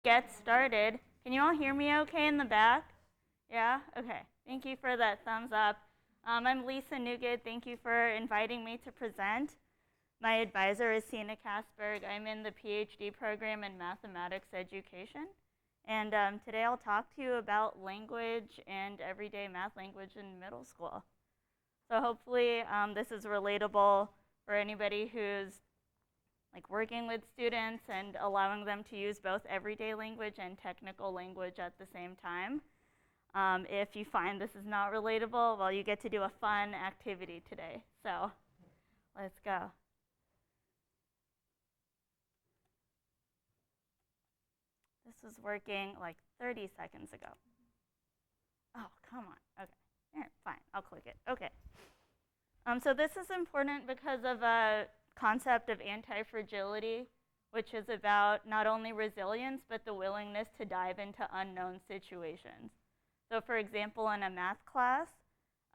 Get started. Can you all hear me okay in the back? Yeah? Okay. Thank you for that thumbs up. I'm Lisa Newgood. Thank you for inviting me to present. My advisor is Sina Kasberg. I'm in the PhD program in mathematics education. And today I'll talk to you about language and everyday math language in middle school. So hopefully this is relatable for anybody who's working with students and allowing them to use both everyday language and technical language at the same time. If you find this is not relatable, well, you get to do a fun activity today. So let's go. This was working like 30 seconds ago. Oh, come on. Okay. All right, fine. I'll click it. Okay. So this is important because of a concept of anti-fragility, which is about not only resilience, but the willingness to dive into unknown situations. So for example, in a math class,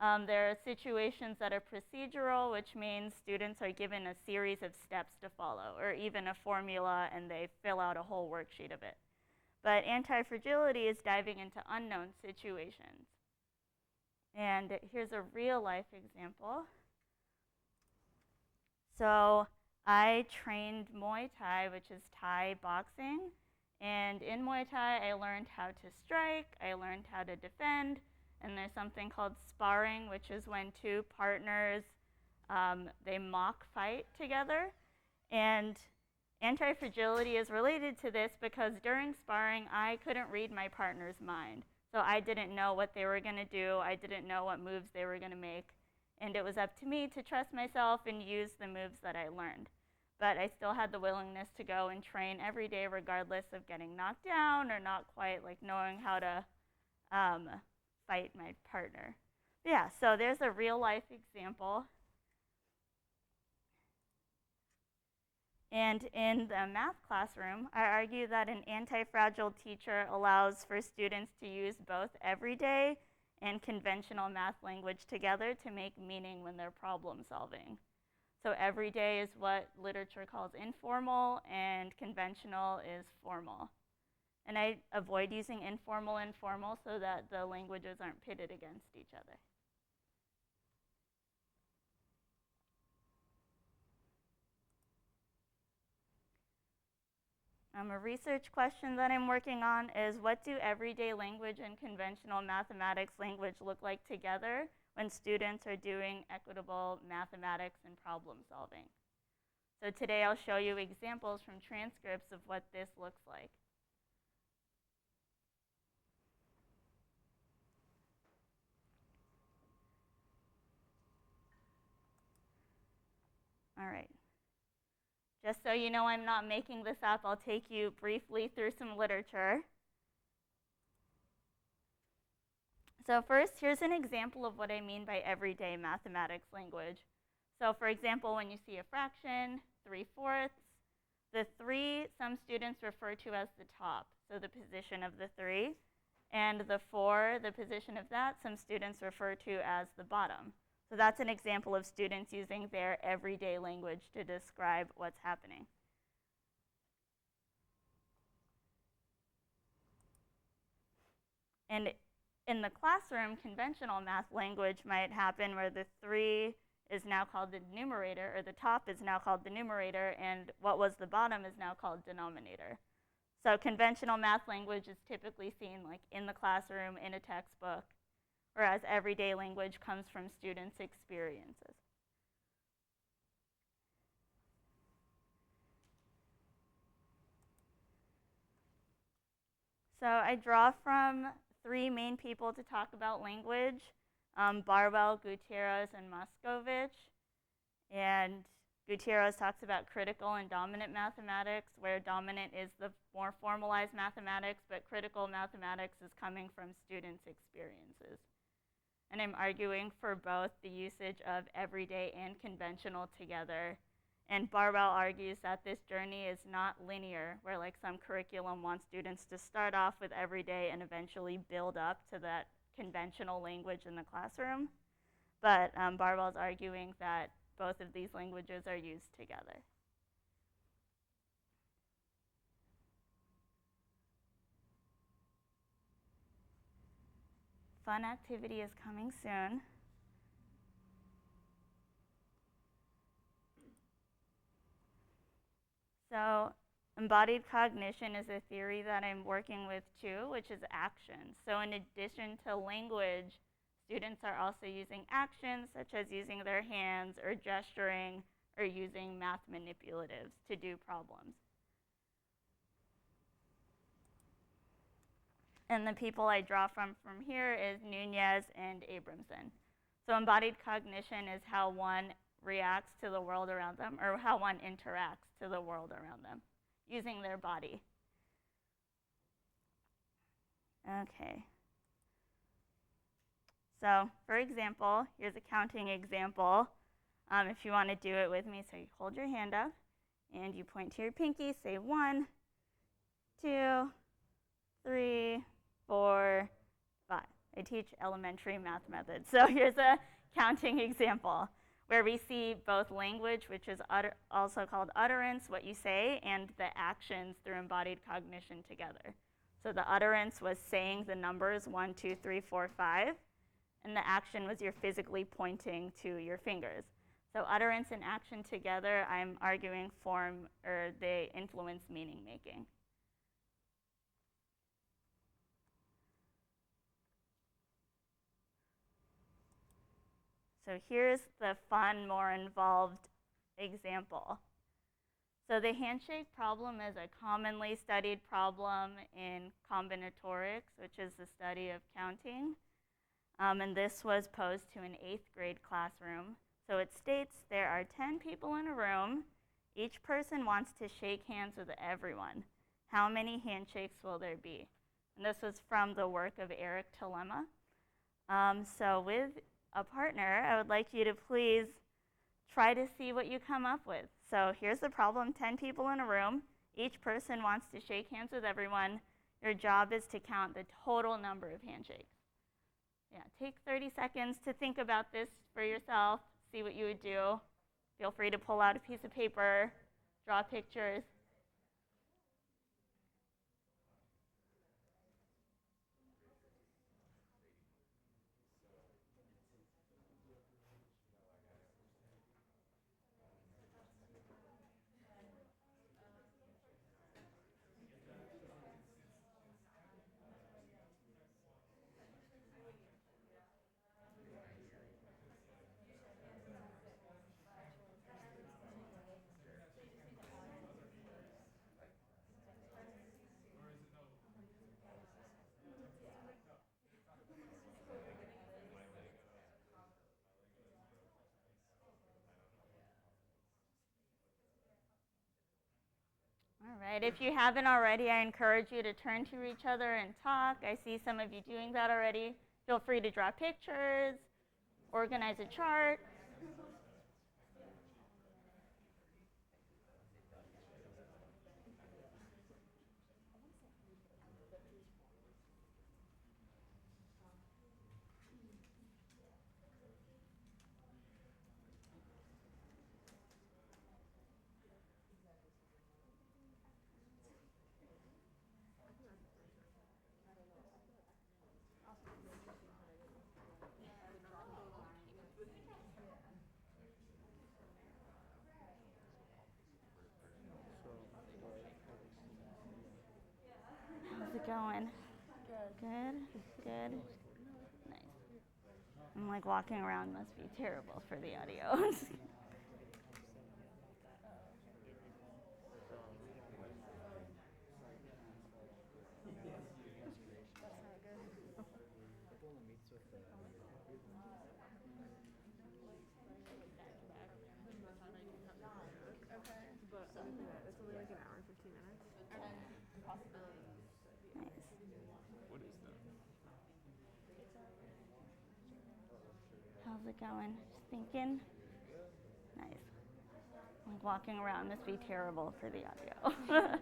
there are situations that are procedural, which means students are given a series of steps to follow, or even a formula, and they fill out a whole worksheet of it. But anti-fragility is diving into unknown situations. And here's a real life example. So I trained Muay Thai, which is Thai boxing. And in Muay Thai, I learned how to strike, I learned how to defend, and there's something called sparring, which is when two partners, they mock fight together. And anti-fragility is related to this because during sparring, I couldn't read my partner's mind. So I didn't know what they were going to do. I didn't know what moves they were going to make. And it was up to me to trust myself and use the moves that I learned. But I still had the willingness to go and train every day regardless of getting knocked down or not quite knowing how to fight my partner. Yeah, so there's a real life example. And in the math classroom, I argue that an anti-fragile teacher allows for students to use both everyday and conventional math language together to make meaning when they're problem solving. So everyday is what literature calls informal, and conventional is formal. And I avoid using informal so that the languages aren't pitted against each other. A research question that I'm working on is, what do everyday language and conventional mathematics language look like together when students are doing equitable mathematics and problem solving? So today I'll show you examples from transcripts of what this looks like. All right. Just so you know I'm not making this up, I'll take you briefly through some literature. So first, here's an example of what I mean by everyday mathematics language. So for example, when you see a fraction, 3/4, the 3 some students refer to as the top, so the position of the 3, and the 4, the position of that, some students refer to as the bottom. So that's an example of students using their everyday language to describe what's happening. And in the classroom, conventional math language might happen where the 3 is now called the numerator, or the top is now called the numerator, and what was the bottom is now called denominator. So conventional math language is typically seen in the classroom, in a textbook, whereas everyday language comes from students' experiences. So I draw from 3 main people to talk about language, Barwell, Gutierrez, and Moscovich. And Gutierrez talks about critical and dominant mathematics, where dominant is the more formalized mathematics, but critical mathematics is coming from students' experiences. And I'm arguing for both the usage of everyday and conventional together. And Barwell argues that this journey is not linear, where some curriculum wants students to start off with everyday and eventually build up to that conventional language in the classroom. But Barwell's arguing that both of these languages are used together. fun activity is coming soon. So embodied cognition is a theory that I'm working with too, which is actions. So in addition to language, students are also using actions such as using their hands or gesturing or using math manipulatives to do problems. And the people I draw from here is Nunez and Abramson. So embodied cognition is how one reacts to the world around them, or how one interacts to the world around them, using their body. Okay. So, for example, here's a counting example. If you want to do it with me, so you hold your hand up, and you point to your pinky, say 1, 2, 3, 4, 5. I teach elementary math methods. So here's a counting example where we see both language, which is also called utterance, what you say, and the actions through embodied cognition together. So the utterance was saying the numbers 1, 2, 3, 4, 5, and the action was you're physically pointing to your fingers. So utterance and action together, I'm arguing form, or they influence meaning making. So here's the fun, more involved example. So the handshake problem is a commonly studied problem in combinatorics, which is the study of counting. And this was posed to an 8th grade classroom. So it states there are 10 people in a room. Each person wants to shake hands with everyone. How many handshakes will there be? And this was from the work of Eric Telema. So with a partner, I would like you to please try to see what you come up with. So here's the problem, 10 people in a room. Each person wants to shake hands with everyone. Your job is to count the total number of handshakes. Yeah, take 30 seconds to think about this for yourself, see what you would do. Feel free to pull out a piece of paper, draw pictures. All right, if you haven't already, I encourage you to turn to each other and talk. I see some of you doing that already. Feel free to draw pictures, organize a chart. How's it going? Good, good. Nice. I'm like walking around must be terrible for the audio. How's it going? Just thinking? Nice. Like walking around must be terrible for the audio. Cool.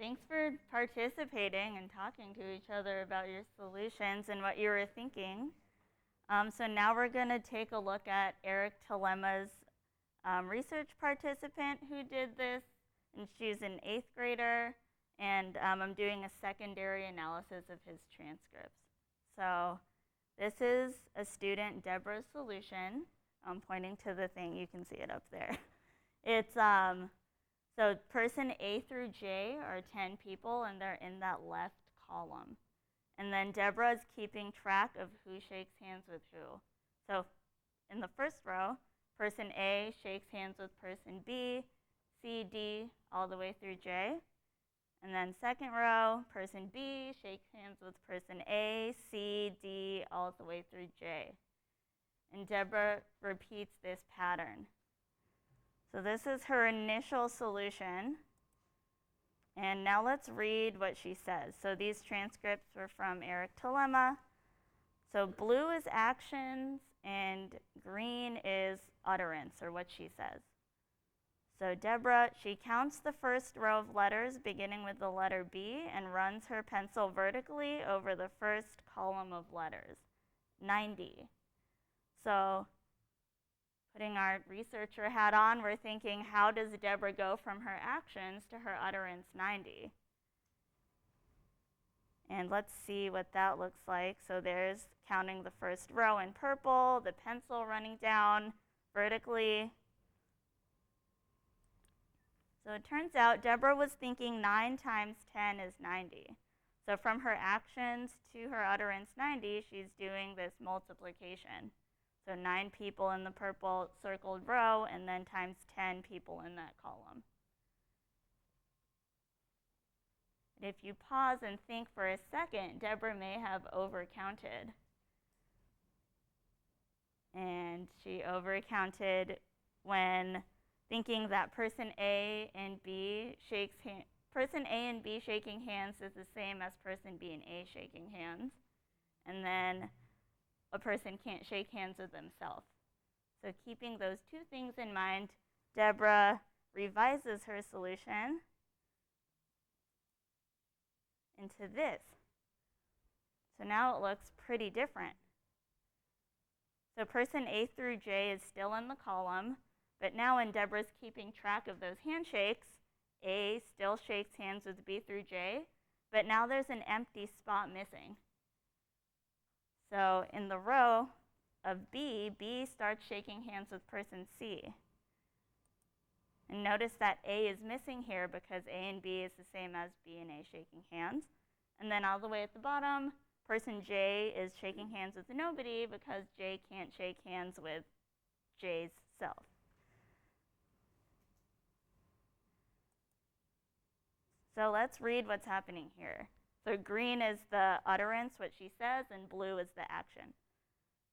thanks for participating and talking to each other about your solutions and what you were thinking. So now we're going to take a look at Eric Telema's research participant who did this, and she's an 8th grader, and I'm doing a secondary analysis of his transcripts. So this is a student, Deborah's solution. I'm pointing to the thing, you can see it up there. It's, so person A through J are 10 people, and they're in that left column. And then Deborah is keeping track of who shakes hands with who. So in the first row, person A shakes hands with person B, C, D, all the way through J. And then second row, person B shakes hands with person A, C, D, all the way through J. And Deborah repeats this pattern. So this is her initial solution. And now let's read what she says. So these transcripts were from Eric Telema. So blue is actions, and green is utterance, or what she says. So Deborah, she counts the first row of letters beginning with the letter B and runs her pencil vertically over the first column of letters, 90. So putting our researcher hat on, we're thinking, how does Deborah go from her actions to her utterance 90? And let's see what that looks like. So there's counting the first row in purple, the pencil running down vertically. So it turns out Deborah was thinking 9 times 10 is 90. So from her actions to her utterance 90, she's doing this multiplication. So 9 people in the purple circled row, and then times 10 people in that column. And if you pause and think for a second, Deborah may have overcounted. And she overcounted when thinking that person A and B shaking hands is the same as person B and A shaking hands. And then a person can't shake hands with themselves. So keeping those two things in mind, Deborah revises her solution into this. So now it looks pretty different. So person A through J is still in the column, but now when Deborah's keeping track of those handshakes, A still shakes hands with B through J, but now there's an empty spot missing. So in the row of B, B starts shaking hands with person C. And notice that A is missing here because A and B is the same as B and A shaking hands. And then all the way at the bottom, person J is shaking hands with nobody because J can't shake hands with J's self. So let's read what's happening here. So green is the utterance, what she says, and blue is the action.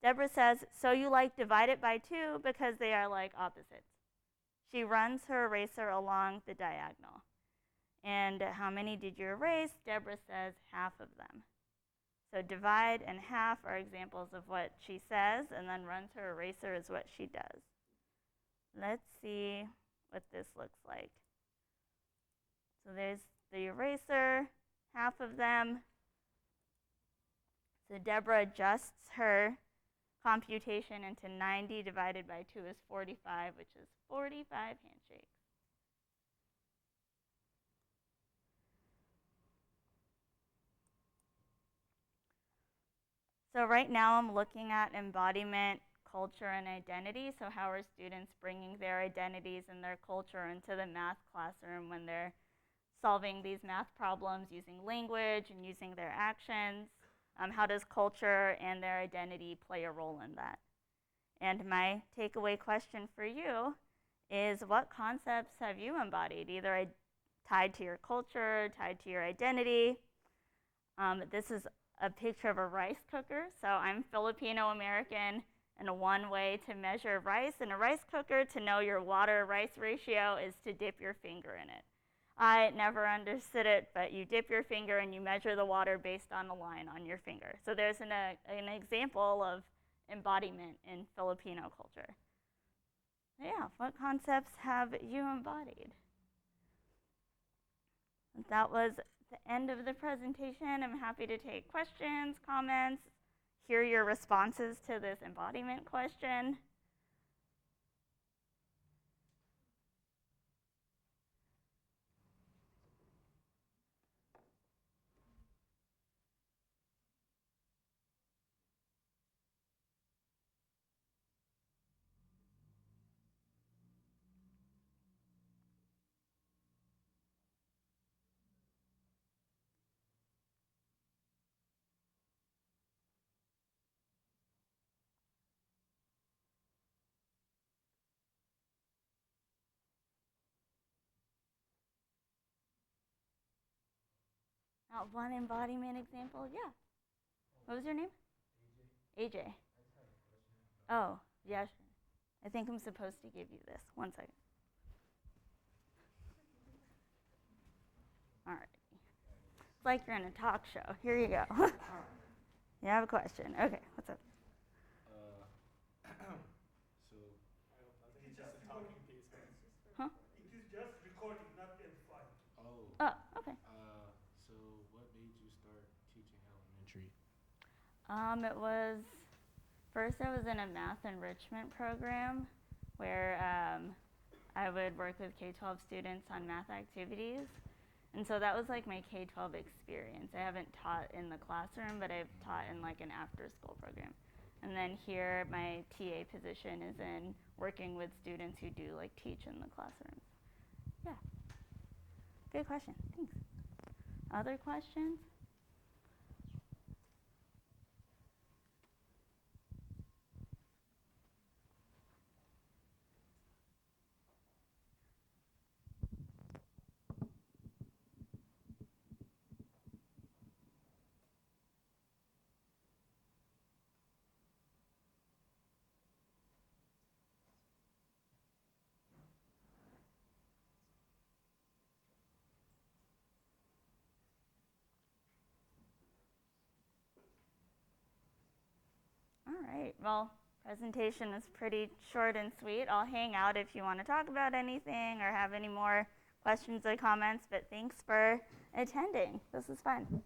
Deborah says, so you like divide it by 2 because they are like opposites. She runs her eraser along the diagonal. And how many did you erase? Deborah says half of them. So divide and half are examples of what she says, and then runs her eraser is what she does. Let's see what this looks like. So there's the eraser, half of them. So Deborah adjusts her computation into 90 divided by 2 is 45, which is 45 handshakes. So right now I'm looking at embodiment, culture, and identity. So how are students bringing their identities and their culture into the math classroom when they're solving these math problems using language and using their actions? How does culture and their identity play a role in that? And my takeaway question for you is, what concepts have you embodied, either tied to your culture, tied to your identity? This is a picture of a rice cooker. So I'm Filipino American, and one way to measure rice in a rice cooker to know your water-rice ratio is to dip your finger in it. I never understood it, but you dip your finger and you measure the water based on a line on your finger. So there's an example of embodiment in Filipino culture. Yeah, what concepts have you embodied? That was the end of the presentation. I'm happy to take questions, comments, hear your responses to this embodiment question. One embodiment example? Yeah. What was your name? AJ. Oh, yeah. I think I'm supposed to give you this. 1 second. All right. It's like you're in a talk show. Here you go. You have a question. Okay, what's up? So It is just talking piece. Huh? It is just recording, not amplifying. oh, Oh, okay. so what made you start teaching elementary? It was first I was in a math enrichment program where I would work with K-12 students on math activities. And so that was like my K-12 experience. I haven't taught in the classroom, but I've taught in like an after-school program. And then here, my TA position is in working with students who do like teach in the classrooms. Yeah. Good question. Thanks. Other questions? All right. Well, presentation is pretty short and sweet. I'll hang out if you want to talk about anything or have any more questions or comments, but thanks for attending. This is fun.